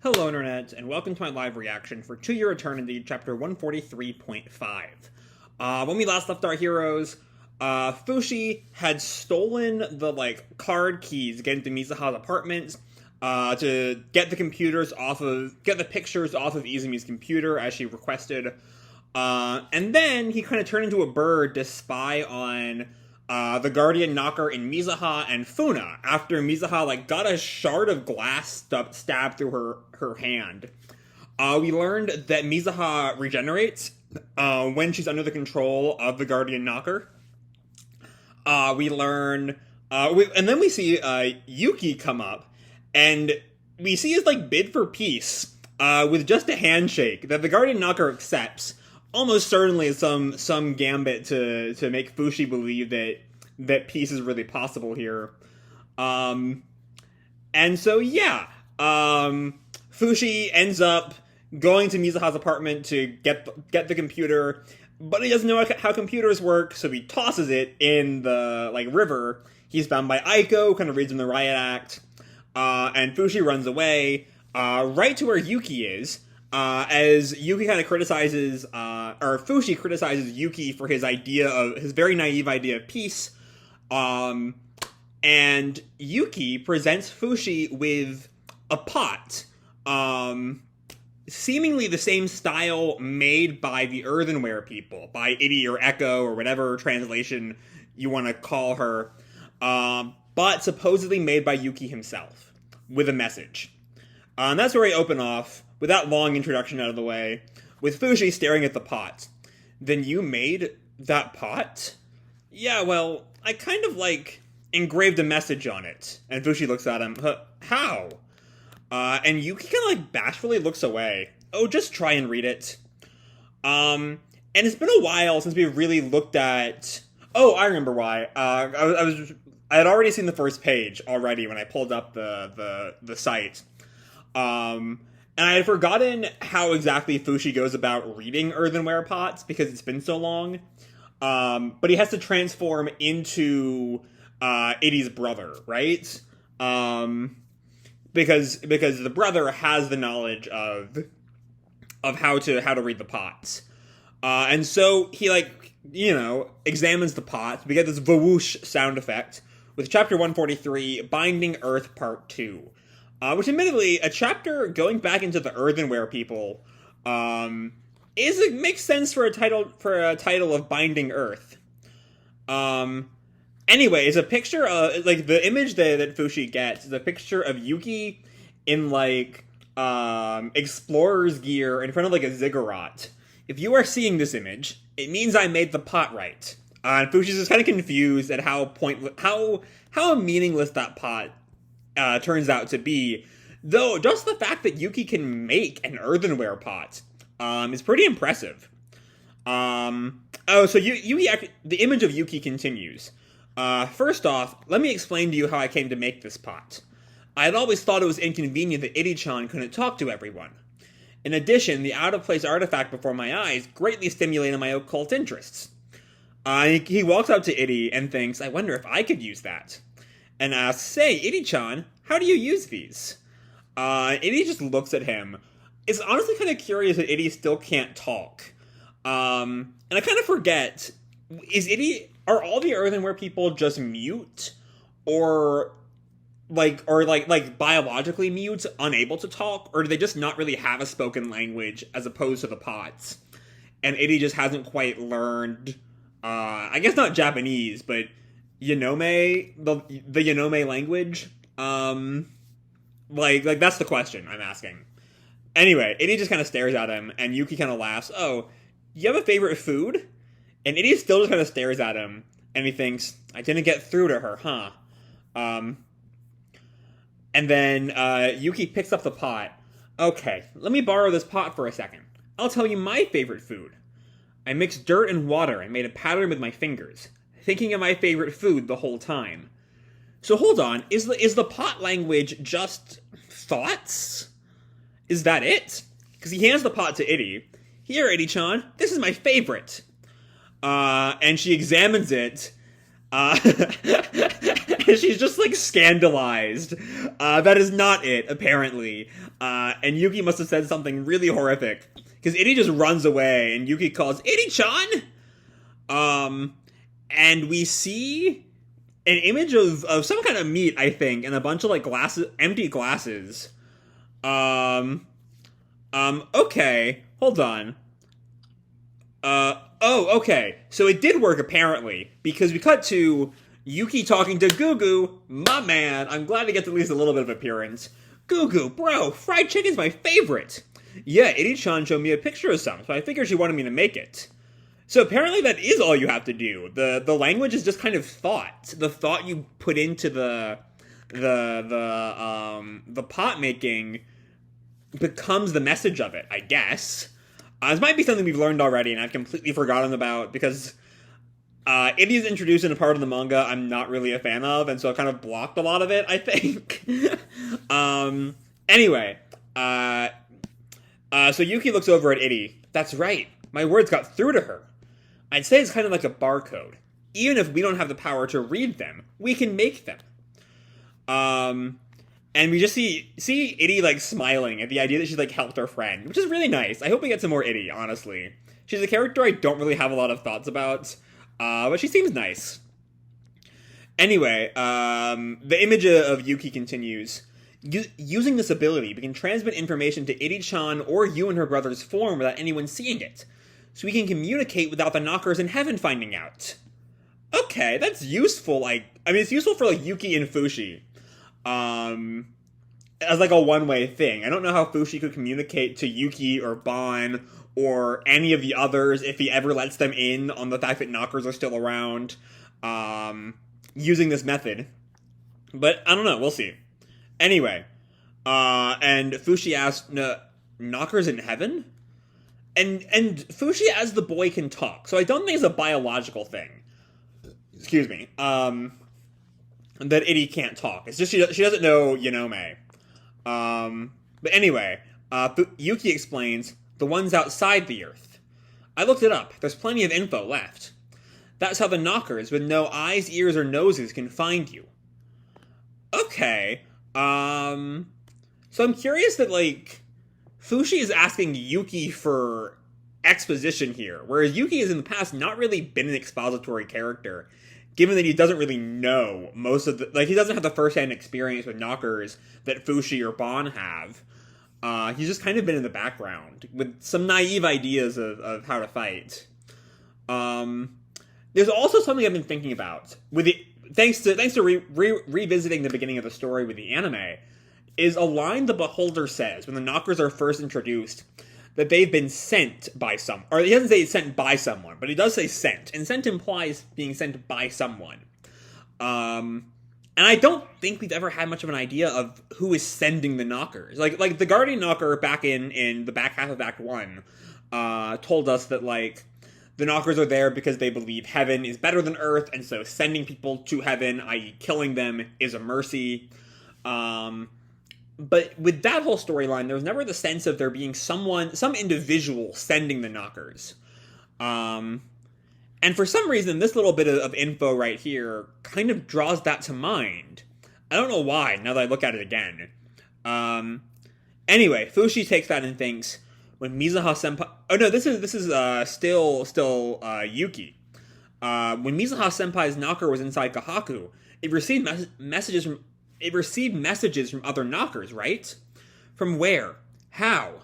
Hello, Internet, and welcome to my live reaction for To Your Eternity, Chapter 143.5. When we last left our heroes, Fushi had stolen the, card keys to get into Misaha's apartment, to get the pictures off of Izumi's computer, as she requested. And then he kind of turned into a bird to spy on the Guardian Knocker in Misaha and Funa, after Misaha got a shard of glass stabbed through her hand. We learned that Misaha regenerates when she's under the control of the Guardian Knocker. And then we see Yuki come up, and we see his bid for peace with just a handshake that the Guardian Knocker accepts. Almost certainly some gambit to make Fushi believe that peace is really possible here. And so, yeah. Fushi ends up going to Misaha's apartment to get the computer, but he doesn't know how computers work, so he tosses it in the, river. He's found by Aiko, kind of reads him the riot act, and Fushi runs away, right to where Yuki is, as Yuki kind of Fushi criticizes Yuki for his very naive idea of peace, and Yuki presents Fushi with a pot, seemingly the same style made by the earthenware people, by Idi or Echo or whatever translation you want to call her, but supposedly made by Yuki himself, with a message. And that's where we open off, with that long introduction out of the way, with Fushi staring at the pot. Then you made that pot? Yeah, well, I kind of, engraved a message on it. And Fushi looks at him. How? And Yuki kind of, bashfully looks away. Oh, just try and read it. And it's been a while since we really looked at... Oh, I remember why. I had already seen the first page already when I pulled up the site. And I had forgotten how exactly Fushi goes about reading earthenware pots, because it's been so long. But he has to transform into Idi's brother, right? Because the brother has the knowledge of how to read the pots. And so he, examines the pot. We get this whoosh sound effect with Chapter 143, Binding Earth Part 2. Which, admittedly, a chapter going back into the earthenware people, makes sense for a title of Binding Earth. Anyway, it's a picture of, the image that Fushi gets is a picture of Yuki in, explorer's gear in front of, a ziggurat. If you are seeing this image, it means I made the pot right. And Fushi's just kind of confused at how meaningless that pot turns out to be. Though, just the fact that Yuki can make an earthenware pot is pretty impressive. So Yuki, the image of Yuki continues. First off, let me explain to you how I came to make this pot. I had always thought it was inconvenient that Idi-chan couldn't talk to everyone. In addition, the out-of-place artifact before my eyes greatly stimulated my occult interests. He walks up to Idi and thinks, I wonder if I could use that. And asks, say, Idi-chan, how do you use these? Idi just looks at him. It's honestly kind of curious that Idi still can't talk. And I kind of forget, are all the earthenware people just mute? Or biologically mute, unable to talk? Or do they just not really have a spoken language as opposed to the pots? And Idi just hasn't quite learned, I guess not Japanese, but Yanome, the Yanome language? That's the question I'm asking. Anyway, Idi just kind of stares at him, and Yuki kind of laughs. Oh, you have a favorite food? And Idi still just kind of stares at him, and he thinks, I didn't get through to her, huh? And then, Yuki picks up the pot. Okay, let me borrow this pot for a second. I'll tell you my favorite food. I mixed dirt and water and made a pattern with my fingers, thinking of my favorite food the whole time. So hold on, is the pot language just thoughts? Is that it? Because he hands the pot to Idi. Here, Idi-chan, this is my favorite. And she examines it, and She's just, like, scandalized. That is not it, apparently. And Yuki must have said something really horrific. Because Iri just runs away, and Yuki calls, Iri-chan! And we see an image of some kind of meat, I think, and a bunch of, like, empty glasses. Okay. Hold on. Okay. So it did work, apparently. Because we cut to Yuki talking to Gugu. My man. I'm glad to get at least a little bit of appearance. Gugu, bro, fried chicken's my favorite. Yeah, Iri-chan showed me a picture of some, so I figured she wanted me to make it. So apparently that is all you have to do. The language is just kind of thought. The thought you put into the pot making becomes the message of it, I guess. This might be something we've learned already and I've completely forgotten about because it is introduced in a part of the manga I'm not really a fan of, and so I kind of blocked a lot of it, I think. Anyway, so Yuki looks over at Iri. That's right. My words got through to her. I'd say it's kind of like a barcode. Even if we don't have the power to read them, we can make them. And we just see Iri, like, smiling at the idea that she's, like, helped her friend, which is really nice. I hope we get some more Iri, honestly. She's a character I don't really have a lot of thoughts about, but she seems nice. Anyway, the image of Yuki continues. Using this ability, we can transmit information to Iri-chan or you and her brother's form without anyone seeing it. So we can communicate without the knockers in heaven finding out. Okay, that's useful, it's useful for, like, Yuki and Fushi. As, like, a one-way thing. I don't know how Fushi could communicate to Yuki or Bon or any of the others if he ever lets them in on the fact that knockers are still around, using this method. But, I don't know, we'll see. Anyway, and Fushi asks, knockers in heaven? And Fushi, as the boy, can talk, so I don't think it's a biological thing. Excuse me. That Iri can't talk. It's just she doesn't know Yanome. But anyway, Yuki explains, the ones outside the Earth. I looked it up. There's plenty of info left. That's how the knockers with no eyes, ears, or noses can find you. Okay. So I'm curious that, like, Fushi is asking Yuki for exposition here, whereas Yuki has in the past not really been an expository character, given that he doesn't really know most of the, like, he doesn't have the first-hand experience with knockers that Fushi or Bon have. He's just kind of been in the background, with some naive ideas of how to fight. There's also something I've been thinking about, with the, thanks to revisiting the beginning of the story with the anime, is a line the Beholder says when the knockers are first introduced, that they've been sent by some, or he doesn't say sent by someone, but he does say sent, and sent implies being sent by someone. And I don't think we've ever had much of an idea of who is sending the knockers. Like the Guardian Knocker back in the back half of Act 1, told us that, like, the knockers are there because they believe heaven is better than earth, and so sending people to heaven, i.e. killing them, is a mercy. But with that whole storyline, there was never the sense of there being some individual sending the knockers. And for some reason, this little bit of info right here kind of draws that to mind. I don't know why, now that I look at it again. Anyway, Fushi takes that and thinks, when Mizuha-senpai... Oh no, this is still Yuki. When Mizuha-senpai's knocker was inside Kahaku, it received messages from other knockers, right? From where? How?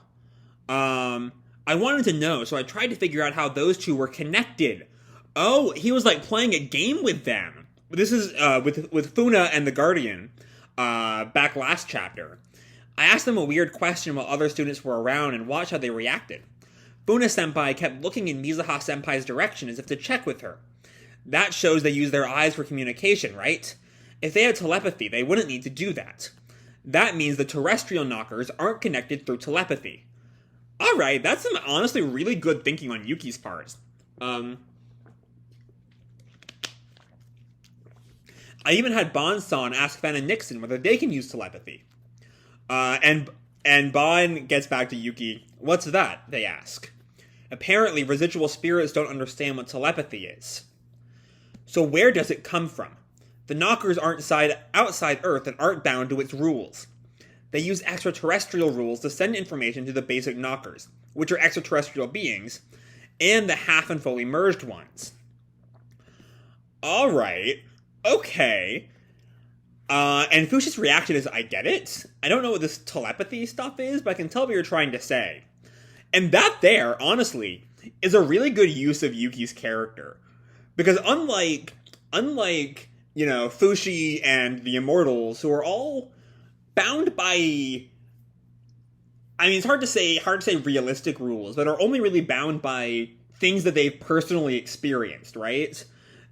I wanted to know, so I tried to figure out how those two were connected. Oh, he was, like, playing a game with them. This is with Funa and the Guardian, back last chapter. I asked them a weird question while other students were around and watched how they reacted. Funa-senpai kept looking in Mizuha-senpai's direction as if to check with her. That shows they use their eyes for communication, right? If they had telepathy, they wouldn't need to do that. That means the terrestrial knockers aren't connected through telepathy. Alright, that's some honestly really good thinking on Yuki's part. I even had Bon-san ask Fan and Nixon whether they can use telepathy. And Bon gets back to Yuki. What's that? They ask. Apparently, residual spirits don't understand what telepathy is. So where does it come from? The Knockers aren't outside Earth and aren't bound to its rules. They use extraterrestrial rules to send information to the basic Knockers, which are extraterrestrial beings, and the half and fully merged ones. Alright, okay. And Fushi's reaction is, I get it. I don't know what this telepathy stuff is, but I can tell what you're trying to say. And that there, honestly, is a really good use of Yuki's character. Because unlike Fushi and the Immortals, who are all bound by, I mean, it's hard to say realistic rules, but are only really bound by things that they've personally experienced, right?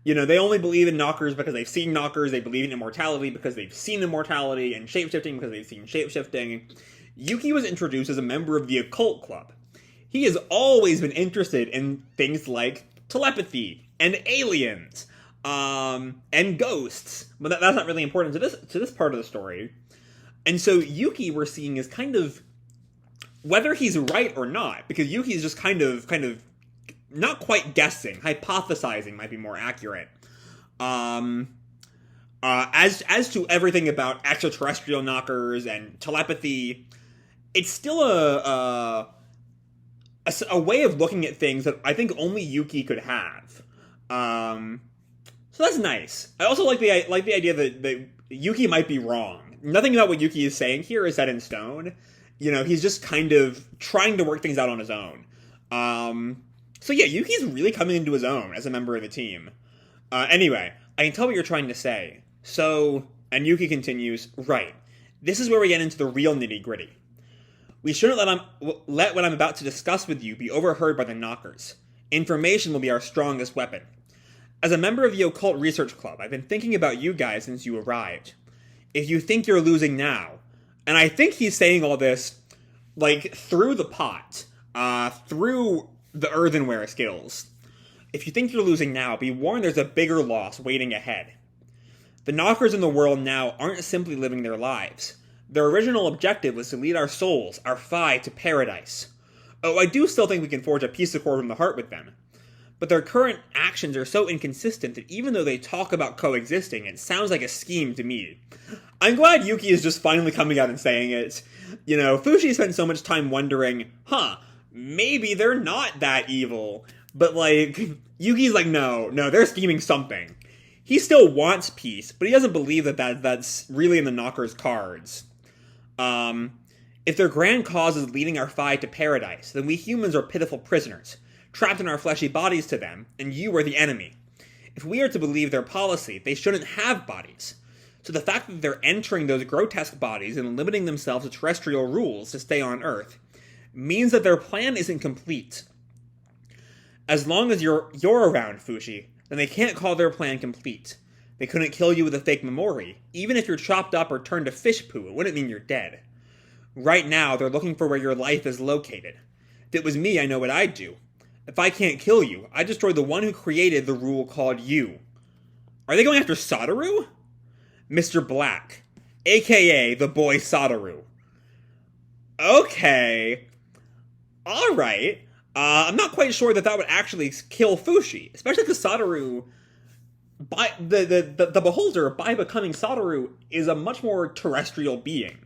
They only believe in Knockers because they've seen Knockers, they believe in immortality because they've seen immortality, and shapeshifting because they've seen shapeshifting. Yuki was introduced as a member of the Occult Club. He has always been interested in things like telepathy, and aliens, and ghosts, but that's not really important to this part of the story. And so Yuki, we're seeing, is kind of, whether he's right or not, because Yuki's just kind of not quite guessing, hypothesizing might be more accurate. As to everything about extraterrestrial Knockers and telepathy, it's still a way of looking at things that I think only Yuki could have. So that's nice. I also like the idea that Yuki might be wrong. Nothing about what Yuki is saying here is set in stone. He's just kind of trying to work things out on his own. So yeah, Yuki's really coming into his own as a member of the team. Anyway, I can tell what you're trying to say. So, and Yuki continues, right, this is where we get into the real nitty-gritty. We shouldn't let what I'm about to discuss with you be overheard by the Knockers. Information will be our strongest weapon. As a member of the Occult Research Club, I've been thinking about you guys since you arrived. If you think you're losing now, and I think he's saying all this, through the pot, through the earthenware skills. If you think you're losing now, be warned there's a bigger loss waiting ahead. The Knockers in the world now aren't simply living their lives. Their original objective was to lead our souls, our Phi, to paradise. Oh, I do still think we can forge a peace accord from the heart with them. But their current actions are so inconsistent that even though they talk about coexisting, it sounds like a scheme to me. I'm glad Yuki is just finally coming out and saying it. Fushi spent so much time wondering, maybe they're not that evil. But, Yuki's no, they're scheming something. He still wants peace, but he doesn't believe that's really in the Knockers' cards. If their grand cause is leading our Phi to paradise, then we humans are pitiful prisoners, trapped in our fleshy bodies to them, and you are the enemy. If we are to believe their policy, they shouldn't have bodies. So the fact that they're entering those grotesque bodies and limiting themselves to terrestrial rules to stay on Earth means that their plan isn't complete. As long as you're around, Fushi, then they can't call their plan complete. They couldn't kill you with a fake memory. Even if you're chopped up or turned to fish poo, it wouldn't mean you're dead. Right now, they're looking for where your life is located. If it was me, I know what I'd do. If I can't kill you, I destroy the one who created the rule called you. Are they going after Satoru? Mr. Black, a.k.a. the boy Satoru. Okay. Alright. I'm not quite sure that would actually kill Fushi, especially because Satoru, the Beholder, by becoming Satoru, is a much more terrestrial being.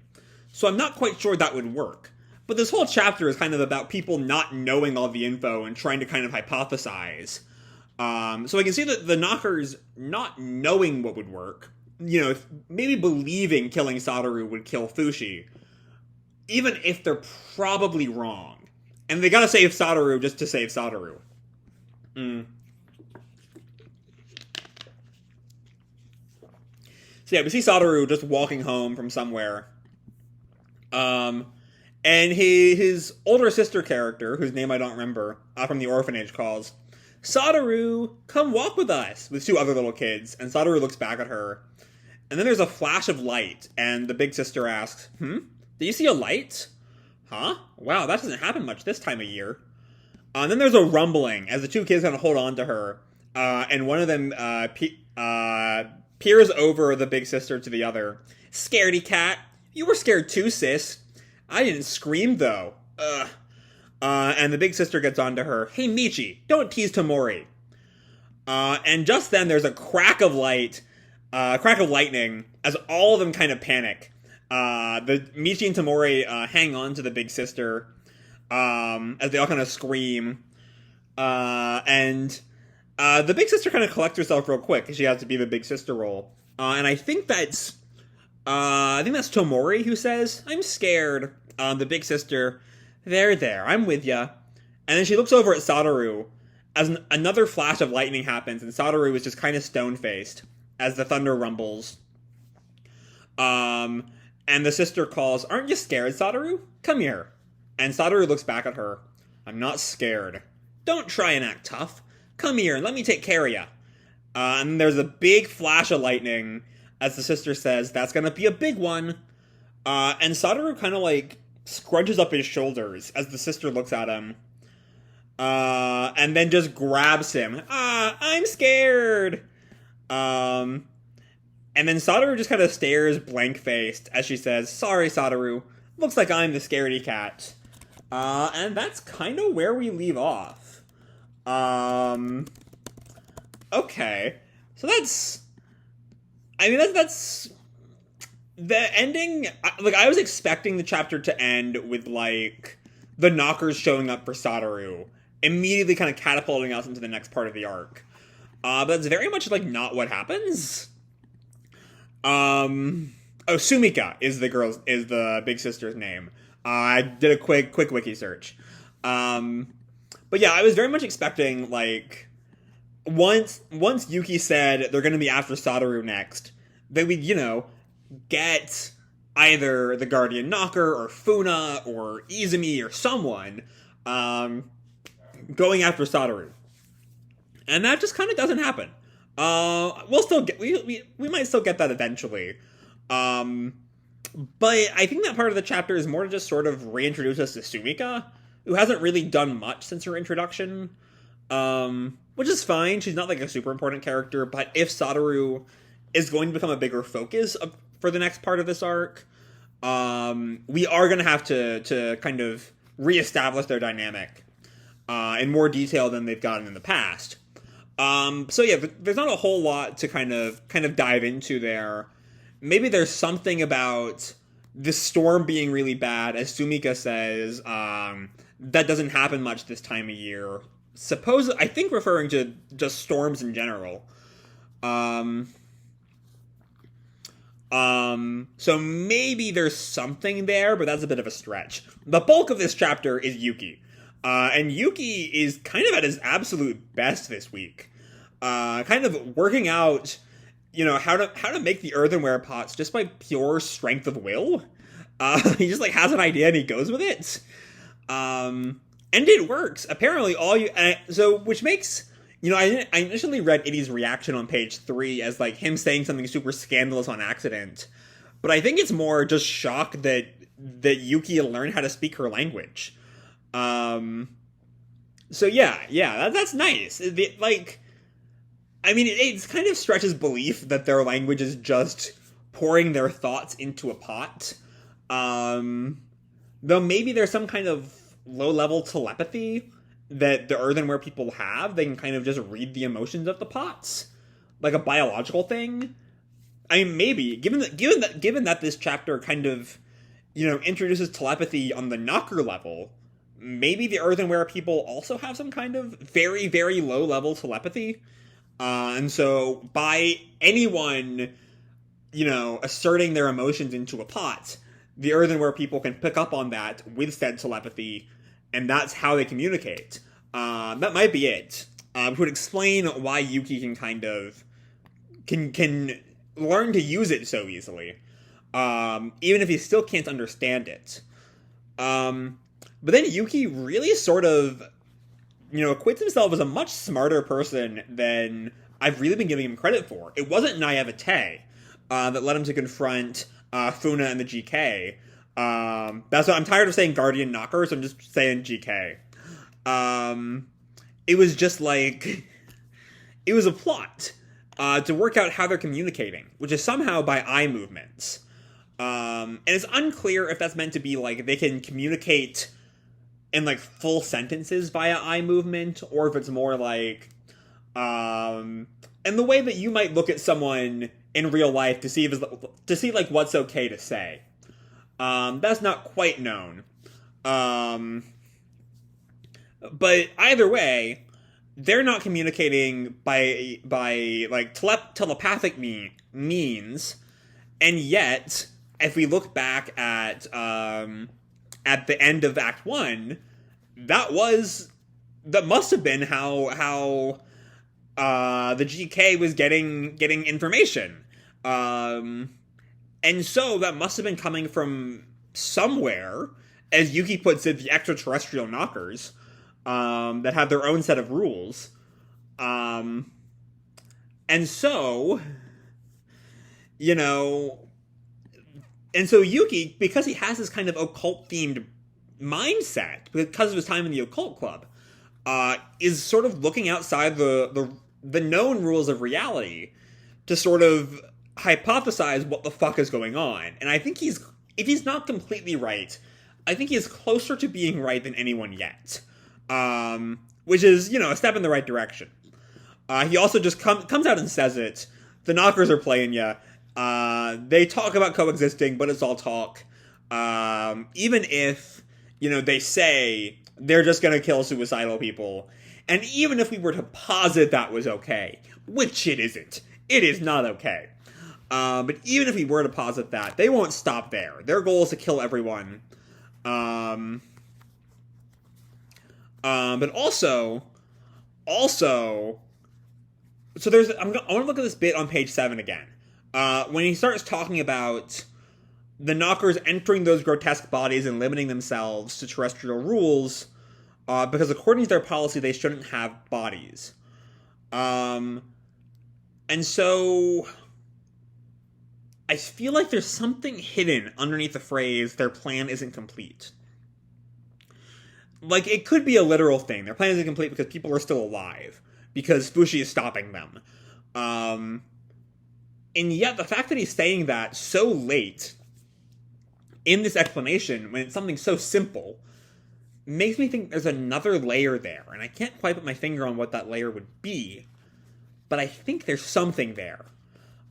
So I'm not quite sure that would work. But this whole chapter is kind of about people not knowing all the info and trying to kind of hypothesize. So I can see that the Knockers not knowing what would work, maybe believing killing Satoru would kill Fushi, even if they're probably wrong. And they gotta save Satoru just to save Satoru. So yeah, we see Satoru just walking home from somewhere. And his older sister character, whose name I don't remember, from the orphanage calls, Satoru, come walk with us, with two other little kids. And Satoru looks back at her. And then there's a flash of light, and the big sister asks, do you see a light? Huh? Wow, that doesn't happen much this time of year. And then there's a rumbling as the two kids kind of hold on to her, and one of them peers over the big sister to the other. Scaredy cat. You were scared too, sis. I didn't scream, though. Ugh. And the big sister gets onto her. Hey, Michi, don't tease Tamori. And just then there's a crack of light, crack of lightning as all of them kind of panic. The Michi and Tamori hang on to the big sister as they all kind of scream. And the big sister kind of collects herself real quick because she has to be the big sister role. And I think that's Tomori who says, "I'm scared." The big sister, there, I'm with ya. And then she looks over at Satoru as another flash of lightning happens, and Satoru is just kind of stone-faced as the thunder rumbles. And the sister calls, "Aren't you scared, Satoru? Come here." And Satoru looks back at her. "I'm not scared. Don't try and act tough. Come here and let me take care of ya." And there's a big flash of lightning as the sister says, "That's gonna be a big one." And Satoru kind of like scrunches up his shoulders as the sister looks at him. And then just grabs him. "I'm scared." And then Satoru just kind of stares blank-faced as she says, "Sorry, Satoru. Looks like I'm the scaredy cat." And that's kind of where we leave off. Okay. So that's the ending. Like, I was expecting the chapter to end with, like, the knockers showing up for Satoru, immediately kind of catapulting us into the next part of the arc. But that's very much, like, not what happens. Sumika is the big sister's name. I did a quick wiki search. But yeah, I was very much expecting, like, once Yuki said they're going to be after Satoru next, that we'd, get either the Guardian Knocker or Funa or Izumi or someone going after Satoru. And that just kind of doesn't happen. We'll still get we might still get that eventually. But I think that part of the chapter is more to just sort of reintroduce us to Sumika, who hasn't really done much since her introduction. Which is fine. She's not like a super important character, but if Satoru is going to become a bigger focus for the next part of this arc, we are going to have to kind of reestablish their dynamic in more detail than they've gotten in the past. So yeah, there's not a whole lot to kind of dive into there. Maybe there's something about the storm being really bad, as Sumika says, that doesn't happen much this time of year. I think referring to just storms in general. So maybe there's something there, but that's a bit of a stretch. The bulk of this chapter is Yuki. And Yuki is kind of at his absolute best this week. Kind of working out, how to make the earthenware pots just by pure strength of will. He just, like, has an idea and he goes with it. And it works. Apparently which makes, I initially read Itty's reaction on page 3 as, like, him saying something super scandalous on accident. But I think it's more just shock that Yuki learned how to speak her language. So yeah, that's nice. It kind of stretches belief that their language is just pouring their thoughts into a pot. Though maybe there's some kind of low-level telepathy that the earthenware people have. They can kind of just read the emotions of the pots, like a biological thing. I mean, maybe given that this chapter kind of, introduces telepathy on the knocker level, maybe the earthenware people also have some kind of very, very low-level telepathy. And so by anyone, asserting their emotions into a pot, the earthenware people can pick up on that with said telepathy, and that's how they communicate. That might be it. Which would explain why Yuki can kind of can learn to use it so easily, even if he still can't understand it. But then Yuki really sort of, acquits himself as a much smarter person than I've really been giving him credit for. It wasn't naivete that led him to confront Funa and the GK. That's what I'm tired of saying Guardian Knocker, so I'm just saying GK. It was just like, it was a plot to work out how they're communicating, which is somehow by eye movements. And it's unclear if that's meant to be like they can communicate in like full sentences via eye movement, or if it's more like in the way that you might look at someone in real life to see like what's okay to say. That's not quite known. But either way, they're not communicating by like telepathic means, and yet, if we look back at the end of Act 1, that must have been how the GK was getting information. And so that must have been coming from somewhere, as Yuki puts it, the extraterrestrial knockers, that have their own set of rules. And so, and so Yuki, because he has this kind of occult-themed mindset, because of his time in the Occult Club, is sort of looking outside the known rules of reality to sort of hypothesize what the fuck is going on. And I think if he's not completely right, I think he is closer to being right than anyone yet. Which is, a step in the right direction. He also just comes out and says it. The knockers are playing ya. They talk about coexisting, but it's all talk. Even if, they say they're just gonna kill suicidal people. And even if we were to posit that was okay, which it isn't. It is not okay. But even if we were to posit that, they won't stop there. Their goal is to kill everyone. But also, so there's, I want to look at this bit on page 7 again. When he starts talking about the knockers entering those grotesque bodies and limiting themselves to terrestrial rules, because according to their policy, they shouldn't have bodies. And so, I feel like there's something hidden underneath the phrase, their plan isn't complete. Like, it could be a literal thing. Their plan isn't complete because people are still alive. Because Fushi is stopping them. And yet, the fact that he's saying that so late in this explanation, when it's something so simple, makes me think there's another layer there. And I can't quite put my finger on what that layer would be. But I think there's something there.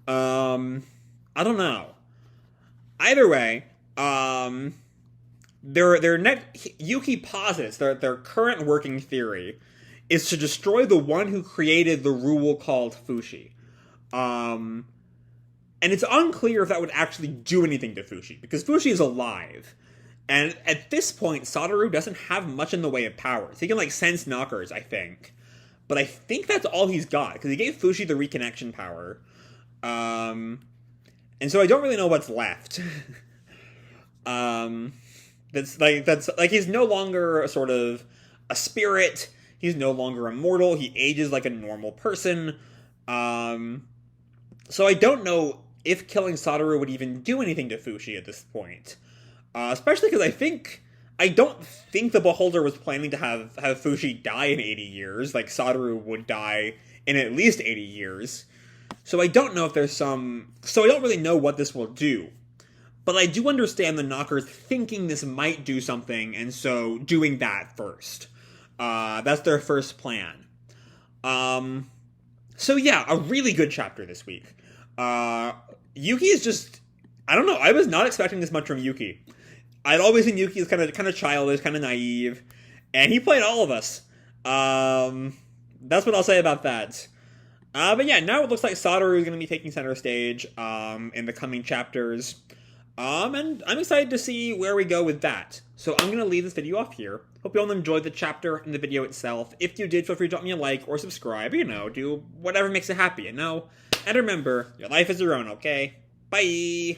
I don't know. Either way, Yuki posits their current working theory is to destroy the one who created the rule called Fushi. And it's unclear if that would actually do anything to Fushi, because Fushi is alive. And at this point, Satoru doesn't have much in the way of powers. He can, sense knockers, I think. But I think that's all he's got, because he gave Fushi the reconnection power. And so I don't really know what's left. That's he's no longer a sort of a spirit. He's no longer immortal. He ages like a normal person. So I don't know if killing Satoru would even do anything to Fushi at this point. Especially because I don't think the Beholder was planning to have Fushi die in 80 years. Like, Satoru would die in at least 80 years. So I don't know if there's so I don't really know what this will do. But I do understand the knockers thinking this might do something, and so doing that first. That's their first plan. So yeah, a really good chapter this week. Yuki is just, I don't know, I was not expecting this much from Yuki. I'd always seen Yuki as kind of childish, kind of naive, and he played all of us. That's what I'll say about that. But yeah, now it looks like Satoru is going to be taking center stage in the coming chapters. And I'm excited to see where we go with that. So I'm going to leave this video off here. Hope you all enjoyed the chapter and the video itself. If you did, feel free to drop me a like or subscribe. Do whatever makes you happy, And remember, your life is your own, okay? Bye!